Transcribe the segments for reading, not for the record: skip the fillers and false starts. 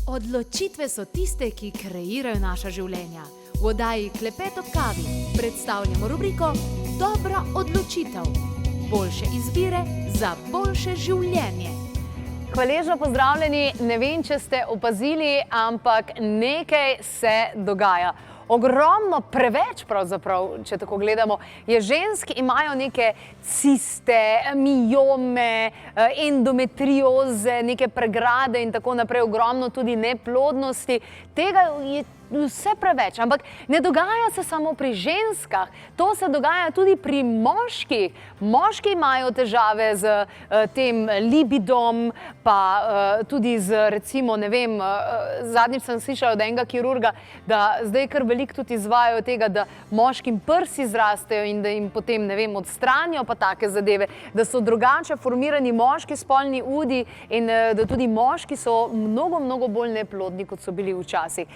Odločitve so tiste, ki kreirajo naša življenja. V oddaji Klepet ob kavi predstavljamo rubriko Dobra odločitev. Boljše izbire za boljše življenje. Hvaležno pozdravljeni, ne vem, če ste opazili, ampak nekaj se dogaja. Ogromno, preveč pravzaprav, če tako gledamo, je žensk, imajo neke ciste, miome, endometrioze, neke pregrade in tako naprej, ogromno tudi neplodnosti. Tega je vse preveč, ampak ne dogaja se samo pri ženskah, to se dogaja tudi pri moških. Moški imajo težave z tem libidom, pa tudi z, recimo, ne vem, zadnjič sem slišala od enega kirurga, da zdaj kar veliko tudi izvajajo tega, da moškim prsi zrastejo in da jim potem, ne vem, odstranijo pa take zadeve, da so drugače formirani moški spolni udi in da tudi moški so mnogo bolj neplodni, kot so bili včasih.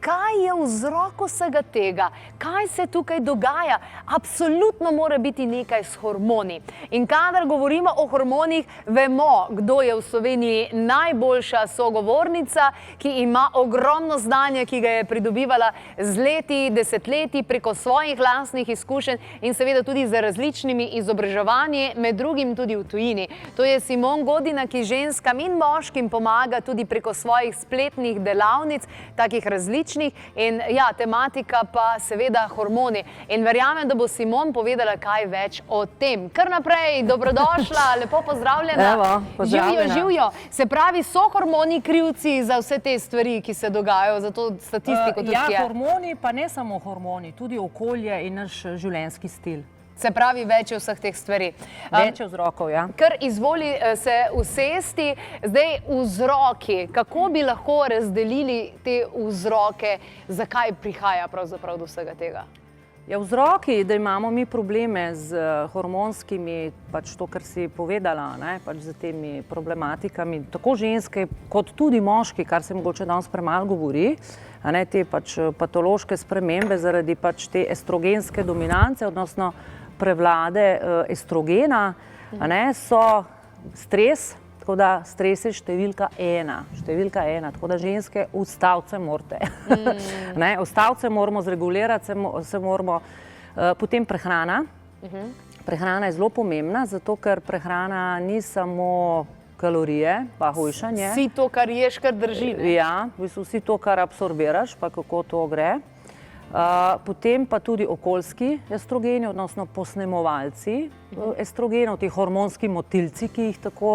Kaj je vzrok vsega tega? Kaj se tukaj dogaja? Absolutno mora biti nekaj s hormoni. In kadar govorimo o hormonih, vemo, kdo je v Sloveniji najboljša sogovornica, ki ima ogromno znanja, ki ga je pridobivala z leti, desetletji, preko svojih lastnih izkušenj in seveda tudi z različnimi izobraževanji, med drugim tudi v tujini. To je Simon Godina, ki ženskam in moškim pomaga tudi preko svojih spletnih delavnic, takih različnih. In ja, tematika pa seveda hormoni. In verjamem, da bo Simon povedala kaj več o tem. Kar naprej, dobrodošla, lepo pozdravljena. Evo, pozdravljena. Živijo. Se pravi, so hormoni krivci za vse te stvari, ki se dogajajo, za to statistiko tudi je? Ja, hormoni, pa ne samo hormoni, tudi okolje in naš življenjski stil. Se pravi, več je vseh teh stvari. Več je vzrokov, ja. Kar izvoli se usesti. Zdaj vzroki, kako bi lahko razdelili te vzroke, zakaj prihaja pravzaprav do vsega tega? Ja, vzroki, da imamo mi probleme z hormonskimi, pač to, kar si povedala, ne, pač z temi problematikami, tako ženske kot tudi moški, kar se mogoče danes premalo govori, a ne, te pač patološke spremembe zaradi pač te estrogenske dominance, odnosno prevlade estrogena, a ne, so stres, tako da stres je številka ena, tako da ženske ustavce morate. Ne, ustavce moramo zregulirati, se moramo, potem prehrana. Prehrana je zelo pomembna, zato ker prehrana ni samo kalorije, pa hujšanje. Vsi to, kar ješ, kar drži. Ja, v bistvu vsi to, kar absorbiraš, pa kako to gre. Potem pa tudi okoljski estrogeni, odnosno posnemovalci estrogenov, ti hormonski motilci, ki jih tako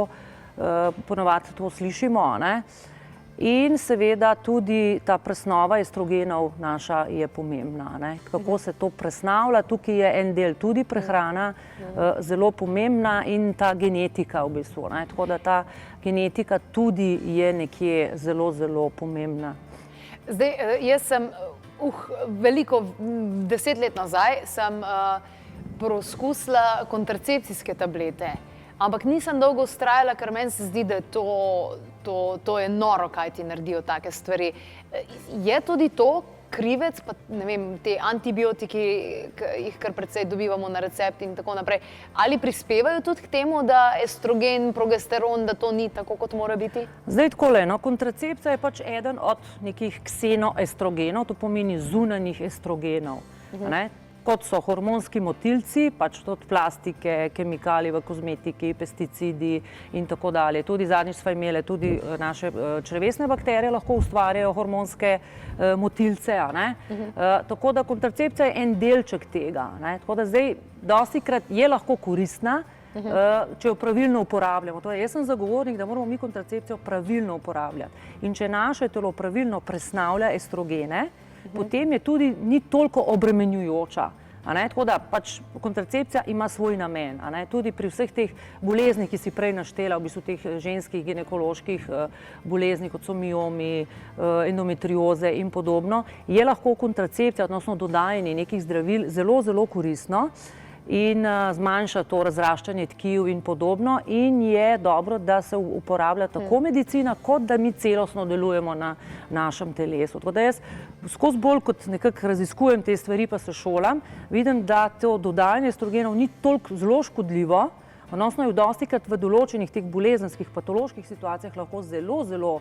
ponavadi to slišimo, ne? In seveda tudi ta presnova estrogenov naša je pomembna, ne? Kako se to presnavlja, tukaj je en del tudi prehrana, zelo pomembna in ta genetika v bistvu, ne? Tako da ta genetika tudi je nekje zelo pomembna. Zdaj, jaz sem veliko, 10 let nazaj sem poskusila kontracepcijske tablete. Ampak nisem dolgo vztrajala, ker meni se zdi, da to je noro, kaj ti naredijo take stvari. Je tudi to krivec, pa ne vem, te antibiotiki, ki jih kar precej dobivamo na recept in tako naprej, ali prispevajo tudi k temu, da estrogen, progesteron, da to ni tako, kot mora biti? Zdaj takole, no, kontracepcija je pač eden od nekih ksenoestrogenov, to pomeni zunanjih estrogenov, ne? Kot so hormonski motilci, pač od plastike, kemikalij v kozmetiki, pesticidi in tako dalje. Tudi zadnjič smo imeli, tudi naše črevesne bakterije lahko ustvarjajo hormonske motilce, ne? Tako da kontracepcija je en delček tega, ne? Tako da zdaj dostikrat je lahko koristna, če jo pravilno uporabljamo. Torej, jaz sem zagovornik, da moramo mi kontracepcijo pravilno uporabljati. In če naše telo pravilno presnavlja estrogene, potem je tudi ni toliko obremenjujoča. Tako da pač kontracepcija ima svoj namen. Tudi pri vseh teh boleznih, ki si prej naštela, v bistvu teh ženskih ginekoloških bolezni, kot so miomi, endometrioze in podobno, je lahko kontracepcija, odnosno dodajanje nekih zdravil zelo koristno in zmanjša to razraščanje tkiv in podobno in je dobro, da se uporablja tako medicina, kot da mi celostno delujemo na našem telesu. Tako da jaz skozi bolj kot nekako raziskujem te stvari, pa se šolam, vidim, da to dodajanje estrogenov ni toliko zelo škodljivo, Odnosno je dostikrat v določenih teh bolezenskih, patoloških situacijah lahko zelo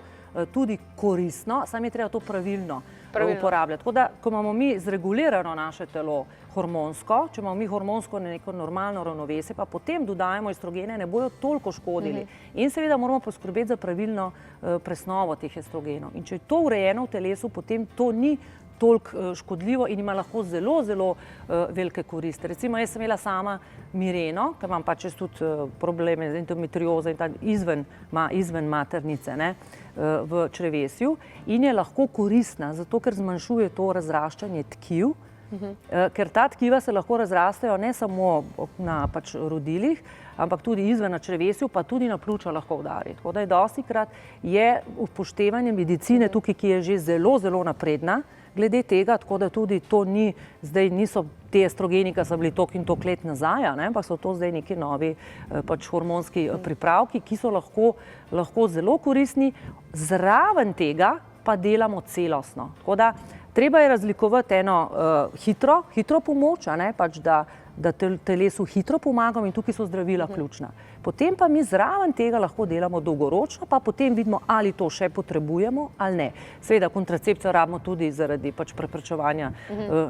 tudi koristno, samo je treba to pravilno uporabljati. Tako da, ko imamo mi zregulirano naše telo hormonsko, če imamo mi hormonsko neko normalno ravnovesje, pa potem dodajamo estrogene, ne bojo toliko škodili. In seveda moramo poskrbeti za pravilno presnovo teh estrogenov. In če je to urejeno v telesu, potem to ni toliko škodljivo in ima lahko zelo velike koristi. Recimo, jaz sem imela sama mireno, ker imam pač tudi probleme z endometriozo in izven maternice, v črevesju, in je lahko koristna, zato ker zmanjšuje to razraščanje tkiv, ker ta tkiva se lahko razrastejo ne samo na pač rodilih, ampak tudi izven na črevesju, pa tudi na pljuča lahko udari. Tako da je dostikrat upoštevanje medicine tukaj, ki je že zelo napredna, glede tega, tako da tudi to ni, zdaj niso te estrogeni, ki so bili toliko in toliko let nazaj, ampak so to zdaj neki novi pač hormonski pripravki, ki so lahko zelo koristni, zraven tega pa delamo celostno. Tako da treba je razlikovati eno hitro pomoč, pač da telesu hitro pomagamo in tukaj so zdravila ključna. Potem pa mi zraven tega lahko delamo dolgoročno, pa potem vidimo, ali to še potrebujemo ali ne. Seveda, kontracepcijo rabimo tudi zaradi pač preprečevanja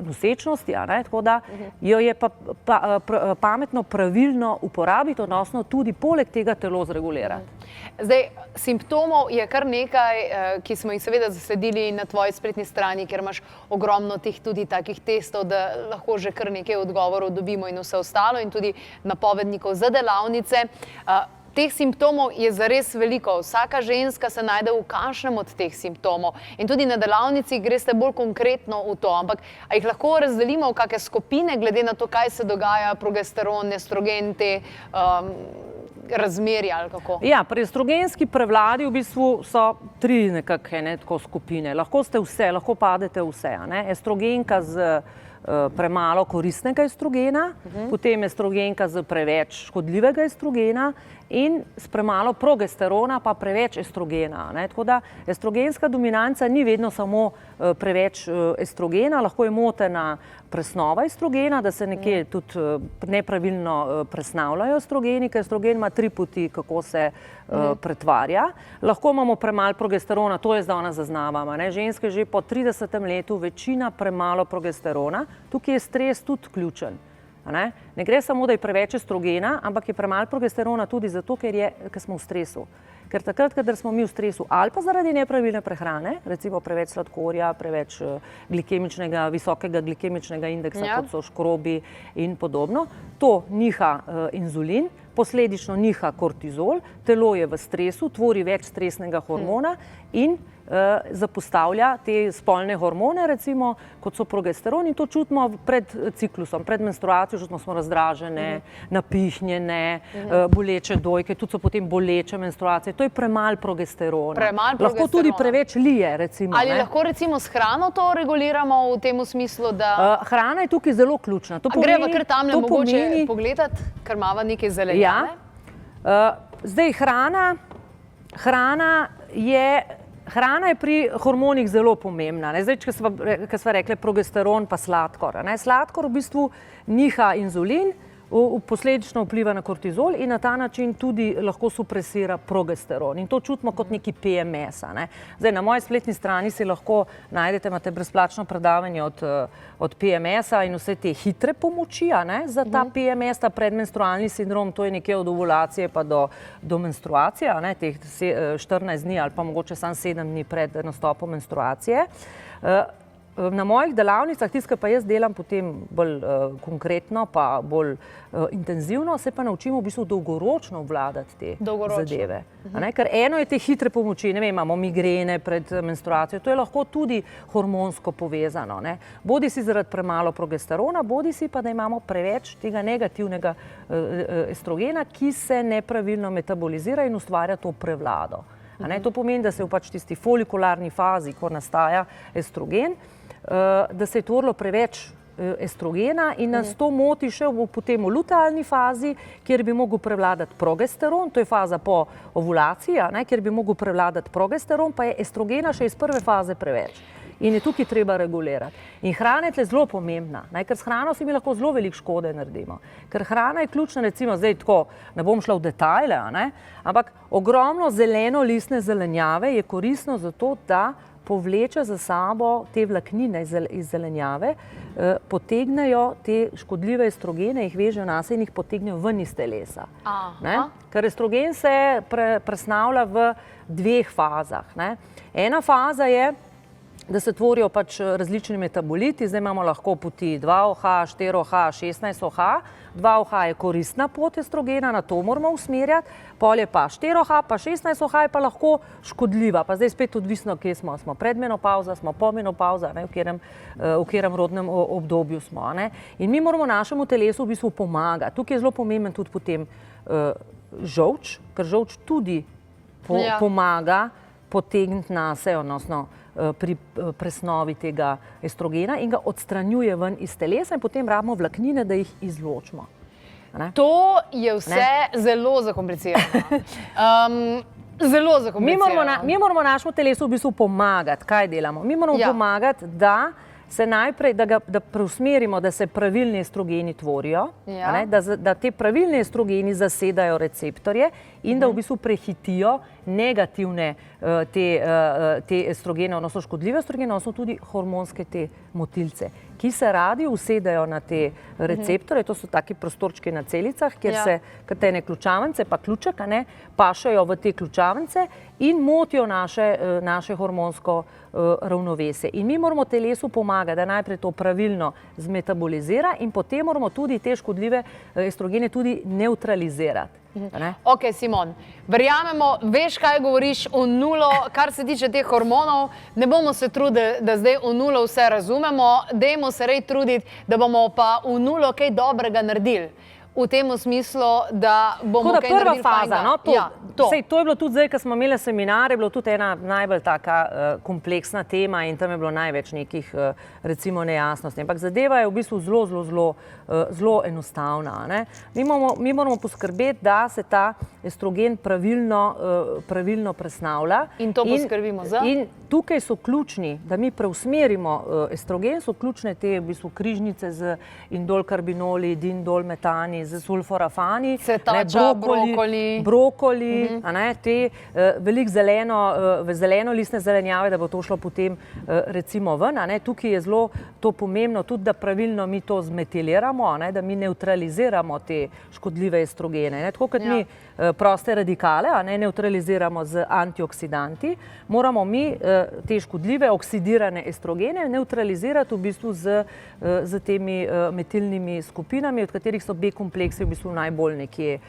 nosečnosti, tako da jo je pa pametno pravilno uporabiti, odnosno tudi poleg tega telo zregulirati. Zdaj, simptomov je kar nekaj, ki smo jih seveda zasledili na tvoji spletni strani, ker imaš ogromno teh tudi takih testov, da lahko že kar nekaj odgovorov dobimo in vse ostalo in tudi napovednikov za delavnice. Teh simptomov je zares veliko. Vsaka ženska se najde v kakšnem od teh simptomov. In tudi na delavnici greste bolj konkretno v to. Ampak a jih lahko razdelimo v kakšne skupine, glede na to, kaj se dogaja, progesteron, estrogen, te razmerja ali kako? Ja, pri estrogenski prevladi v bistvu so tri nekako skupine. Lahko ste vse, lahko padete vse. Estrogenka z premalo koristnega estrogena, potem estrogenka z preveč škodljivega estrogena in s premalo progesterona pa preveč estrogena. Tako da estrogenska dominanca ni vedno samo preveč estrogena, lahko je motena presnova estrogena, da se nekje tudi nepravilno presnavljajo estrogeni, ker estrogen ima tri poti, kako se pretvarja. Lahko imamo premalo progesterona, to je zdaj ona zaznavama. Ženske že po 30. letu večina premalo progesterona, tukaj je stres tudi ključen. Ne gre samo, da je preveč estrogena, ampak je premalo progesterona tudi zato, ker smo v stresu. Ker takrat, kadar smo mi v stresu ali pa zaradi nepravilne prehrane, recimo preveč sladkorja, preveč visokega glikemičnega indeksa, kot so škrobi in podobno, to niha inzulin, posledično niha kortizol, telo je v stresu, tvori več stresnega hormona in zapostavlja te spolne hormone, recimo, kot so progesteron, in to čutimo pred ciklusom, pred menstruacijo, čutimo smo razdražene, napihnjene, boleče dojke, tudi so potem boleče menstruacije. To je premalo progesterona. Lahko tudi preveč lije, recimo. Ali lahko recimo s hrano to reguliramo v tem smislu, da... Hrana je tukaj zelo ključna. Greva kar tamle mogoče pogledati, ker imava nekaj zelenjave? Zdaj, hrana je pri hormonih zelo pomembna. Zdaj, ko smo rekli progesteron pa sladkor. Sladkor v bistvu niha inzulin, posledično vpliva na kortizol in na ta način tudi lahko supresira progesteron. In to čutimo kot neki PMS. Zdaj, na moji spletni strani si lahko najdete, imate brezplačno predavanje od PMS-a in vse te hitre pomoči za ta PMS, ta predmenstrualni sindrom, to je nekje od ovulacije pa do menstruacije, teh 14 dni ali pa mogoče samo 7 dni pred nastopom menstruacije. Na mojih delavnicah, tisto, kar pa jaz delam potem bolj konkretno pa bolj intenzivno, se pa naučimo v bistvu dolgoročno obvladati te zadeve. Ker eno je te hitre pomoči, ne vem, imamo migrene pred menstruacijo, to je lahko tudi hormonsko povezano. Bodi si zaradi premalo progesterona, bodi si pa, da imamo preveč tega negativnega estrogena, ki se nepravilno metabolizira in ustvarja to prevlado. To pomeni, da se v pač tisti folikularni fazi, ko nastaja estrogen, da se je tvorilo preveč estrogena in nas to moti še potem v lutealni fazi, kjer bi mogel prevladati progesteron, to je faza po ovulaciji, kjer bi mogel prevladati progesteron, pa je estrogena še iz prve faze preveč. in je tukaj treba regulirati. In hrana je tle zelo pomembna, ne? Ker s hrano si mi lahko zelo veliko škode naredimo. Ker hrana je ključna, recimo zdaj tako, ne bom šla v detajle, ne? Ampak ogromno zeleno-listne zelenjave je koristno zato, da povleče za sabo te vlaknine iz zelenjave, potegnejo te škodljive estrogene, jih vežejo nase in jih potegnejo ven iz telesa. Ker estrogen se presnavlja v dveh fazah. Ena faza je, da se tvorijo pač različni metaboliti, zdaj imamo lahko poti 2-OH, 4-OH, 16-OH. 2-OH je koristna pot estrogena, na to moramo usmerjati, pol je pa 4-OH, pa 16-OH je pa lahko škodljiva, pa zdaj spet odvisno, kje smo. Smo predmenopauza, smo pomenopauza, v katerem rodnem obdobju smo. In mi moramo našemu telesu v bistvu pomagati. Tukaj je zelo pomemben tudi potem žolč, ker žolč tudi pomaga potegniti nase, odnosno pri presnovi tega estrogena in ga odstranjuje ven iz telesa in potem rabimo vlaknine, da jih izločimo. To je vse zelo zakomplicirano. Zelo zakomplicirano. Mi moramo našemu telesu v bistvu pomagati. Kaj delamo? Mi moramo pomagati, da se najprej, da preusmerimo, da se pravilni estrogeni tvorijo, da te pravilni estrogeni zasedajo receptorje in da v bistvu prehitijo negativne te estrogene, odnosno škodljive estrogene, odnosno tudi hormonske te motilce, ki se radi usedajo na te receptorje, to so taki prostorčki na celicah, kjer se katene ključavnice, pa ključek, pašajo v te ključavnice in motijo naše hormonsko ravnovesje. In mi moramo telesu pomagati, da najprej to pravilno zmetabolizira in potem moramo tudi te škodljive estrogene tudi neutralizirati. Ok, Simon, verjamemo, veš, kaj govoriš o nulo, kar se tiče teh hormonov, ne bomo se trudili, da zdaj o nulo vse razumemo, dajmo se rej truditi, da bomo pa v nulo kaj dobrega naredili. V tem smislu, da bomo kaj naredili fajnega. To je bilo tudi zdaj, ko smo imeli seminar, je bilo tudi ena najbolj taka kompleksna tema in tam je bilo največ nekih, recimo, nejasnosti. Ampak zadeva je v bistvu zelo enostavna. Mi moramo poskrbeti, da se ta estrogen pravilno presnavlja. In to poskrbimo za? In tukaj so ključni, da mi preusmerimo estrogen, so ključne te v bistvu križnice z indolkarbinoli, dindolmetani, z sulforafani, brokoli, te veliko zeleno-listne zelenjave, da bo to šlo potem recimo ven. Tukaj je zelo to pomembno tudi, da pravilno mi to zmetiliramo, da mi neutraliziramo te škodljive estrogene. Tako kot mi proste radikale neutraliziramo z antioksidanti, moramo mi te škodljive oksidirane estrogene neutralizirati v bistvu z temi metilnimi skupinami, od katerih so B-kompleksi v bistvu najbolj nekje,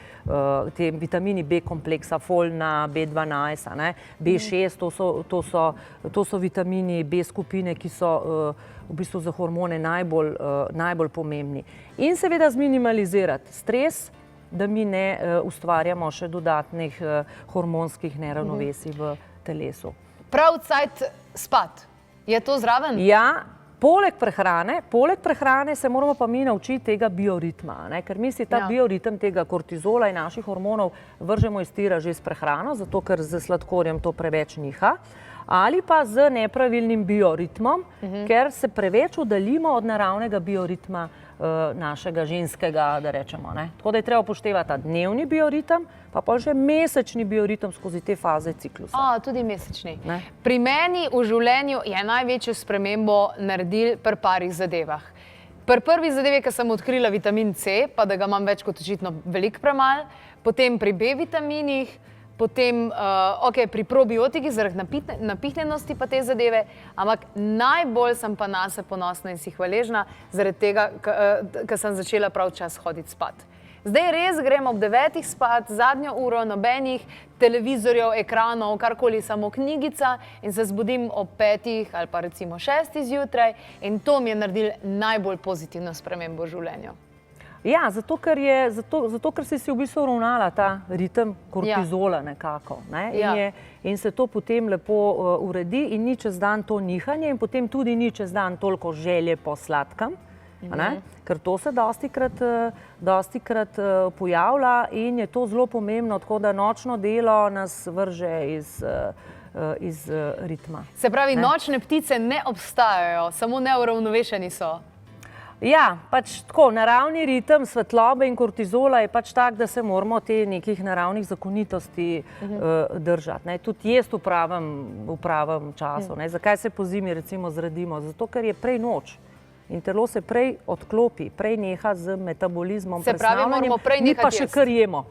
te vitamini B-kompleksa, folna, B12, B6, to so vitamini B-skupine, ki so v bistvu za hormone najbolj pomembni. In seveda zminimalizirati stres, da mi ne ustvarjamo še dodatnih hormonskih neravnovesij v telesu. Prav cajt spat. Je to zraven? Ja, poleg prehrane se moramo pa mi naučiti tega bioritma, ker mi si ta bioritem tega kortizola in naših hormonov vržemo iz tira že s prehrano, zato ker z sladkorjem to preveč niha, ali pa z nepravilnim bioritmom, ker se preveč oddaljimo od naravnega bioritma našega ženskega, da rečemo. Tako da je treba upoštevati ta dnevni bioritem, pa pol še mesečni bioritem skozi te faze ciklusa. Tudi mesečni. Pri meni v življenju je največjo spremembo naredil pri parih zadevah. Pri prvi zadevi, ko sem odkrila vitamin C, pa da ga imam več kot očitno veliko premalo, potem pri B-vitaminih, potem pri probiotikih zaradi napihnjenosti pa te zadeve, ampak najbolj sem pa nase ponosna in si hvaležna zaradi tega, ker sem začela prav čas hoditi spat. Zdaj res grem ob 9 spat, zadnjo uro, nobenih televizorjev, ekranov, karkoli, samo knjigica in se zbudim ob 5 ali pa recimo 6 zjutraj in to mi je naredil najbolj pozitivno spremembo v življenju. Ja, zato ker si v bistvu uravnala ta ritem kortizola nekako. In se to potem lepo uredi in ni čez dan to nihanje in potem tudi ni čez dan toliko želje po sladkem, Ker to se dostikrat pojavlja in je to zelo pomembno, tako da nočno delo nas vrže iz ritma. Se pravi, nočne ptice ne obstajajo, samo neuravnovešeni so. Ja, pač tako, naravni ritem svetlobe in kortizola je pač tak, da se moramo te nekih naravnih zakonitosti držati. Tudi jesti v pravem času. Zakaj se po zimi recimo zredimo? Zato, ker je prej noč. In telo se prej odklopi, prej neha z metabolizmom, presnavljanjem, mi pa še kar jemo.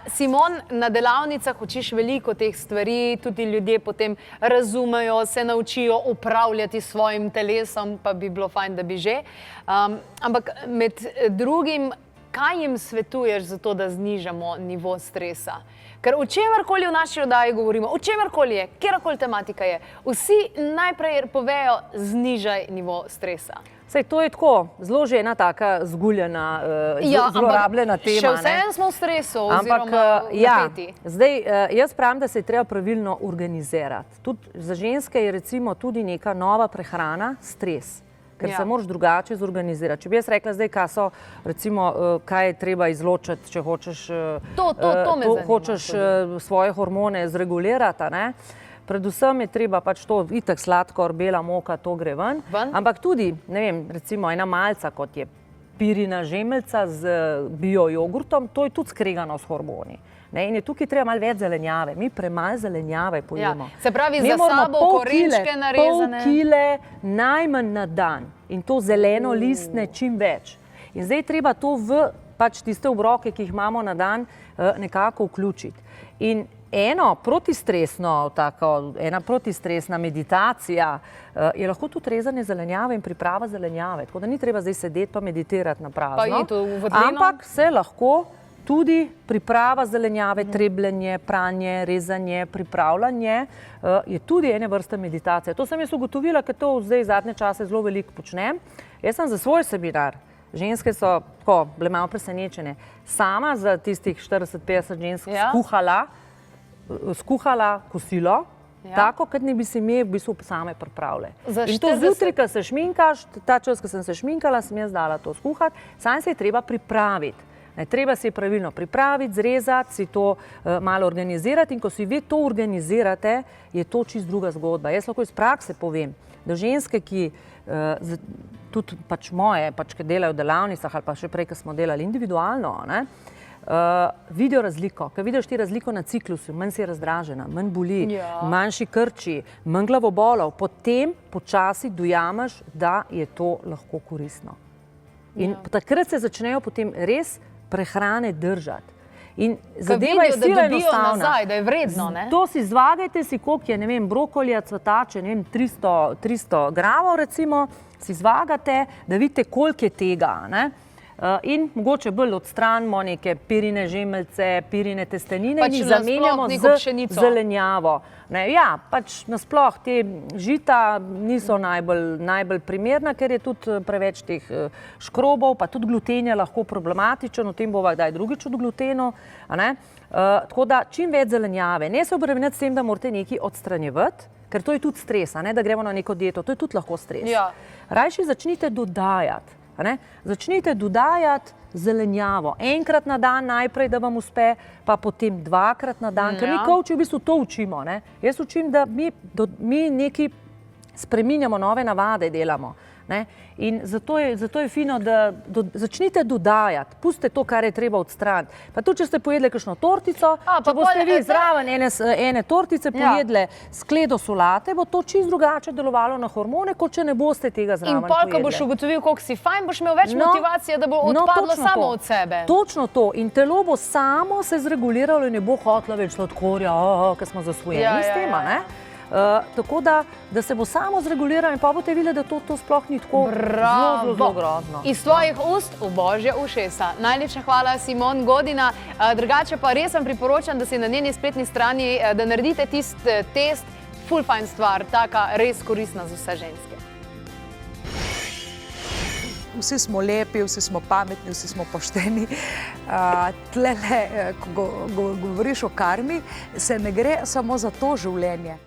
Simon, na delavnicah učiš veliko teh stvari, tudi ljudje potem razumejo, se naučijo upravljati s svojim telesom, pa bi bilo fajn, da bi že. Ampak med drugim, kaj jim svetuješ za to, da znižamo nivo stresa? Ker o čemerkoli v naši oddaji govorimo, o čemerkoli je, kjerkoli tematika je, vsi najprej povejo, znižaj nivo stresa. Sej, to je tako, zelo že ena taka zguljena, zlorabljena tema. Še vseeno smo v stresu oziroma napeti. Zdaj, jaz pravim, da se je treba pravilno organizirati. Tudi za ženske je recimo tudi neka nova prehrana stres. Ker se moraš drugače zorganizirati. Če bi jaz rekla zdaj, kaj je treba izločiti, če hočeš svoje hormone zregulirati, predvsem je treba pač to, itak sladkor, bela moka, to gre ven, ampak tudi, ne vem, recimo ena malca, kot je pirina žemelca z bio jogurtom, to je tudi skregano s hormoni. In je tukaj treba malo več zelenjave. Mi premalo zelenjave pojemo. Se pravi, za sabo korenčke narezane. Pol kile najmanj na dan. In to zeleno listne čim več. In zdaj treba to v pač tiste obroke, ki jih imamo na dan, nekako vključiti. In ena protistresna meditacija je lahko tudi rezanje zelenjave in priprava zelenjave. Tako da ni treba zdaj sedeti pa meditirati na prazno. Ampak se lahko tudi priprava zelenjave, trebljenje, pranje, rezanje, pripravljanje je tudi ene vrste meditacije. To sem jaz ugotovila, ker to zdaj zadnje čase zelo veliko počnem. Jaz sem za svoj seminar, ženske so tako bile malo presenečene, sama za tistih 40-50 žensk skuhala kosilo, tako, kot ne bi si me v bistvu same pripravile. In to zjutraj, ko se šminkaš, ta čas, ko sem se šminkala, sem jaz dala to skuhati, sam se je treba pripraviti. Treba se je pravilno pripraviti, zrezati, si to malo organizirati in ko si vi to organizirate, je to čist druga zgodba. Jaz lahko iz prakse povem, da ženske, ki tudi pač moje, ki delajo v delavnicah ali pa še prej, ko smo delali individualno, vidijo razliko. Ker vidiš ti razliko na ciklusu, manj si razdražena, manj boli, manjši krči, manj glavobolov, potem počasi dojameš, da je to lahko koristno. In takrat se začnejo potem res prehrane držati. In zadeva je sila enostavna. Da je vredno, ne? To si zvagajte si, koliko je, ne vem, brokolija, cvetače, ne vem, 300 gramov recimo, si zvagate, da vidite, koliko je tega, ne? In mogoče bolj odstranimo neke pirine žemelce, pirine testenine in jih zamenjamo z zelenjavo. Ja, pač nasploh te žita niso najbolj primerna, ker je tudi preveč teh škrobov, pa tudi gluten je lahko problematičen, o tem bova kdaj drugič od glutenu. Tako da čim več zelenjave. Ne se obremeniti s tem, da morate nekaj odstranjevati, ker to je tudi stres, da gremo na neko dieto, to je tudi lahko stres. Rajši začnite dodajati. Začnite dodajati zelenjavo. Enkrat na dan najprej, da vam uspe, pa potem dvakrat na dan. Ker mi kovči v bistvu to učimo. Jaz učim, da mi nekaj spreminjamo, nove navade delamo. In zato je fino, da začnite dodajati. Pustite to, kar je treba odstraniti. Pa tudi, če ste pojedli kakšno tortico, če boste vi zraven ene tortice pojedli skledo solate, bo to čisto drugače delovalo na hormone, kot če ne boste tega zraven pojedli. In pol, ko boš ugotovil, koliko si fajn, boš imel več motivacije, da bo odpadlo samo od sebe. Točno to. In telo bo samo se zreguliralo in ne bo hotlo več sladkorja, ker smo zasvojeni s tema, ne? Tako da se bo samo zreguliralo in pa boste videli, da to sploh ni tako zelo grozno. Iz tvojih ust v božja ušesa. Najlepša hvala, Simon Godina. Drugače pa res vam priporočam, da si na njeni spletni strani, da naredite tisti test, ful fajn stvar, taka res koristna za vse ženske. Vsi smo lepi, vsi smo pametni, vsi smo pošteni. Tlele, ko govoriš o karmi, se ne gre samo za to življenje.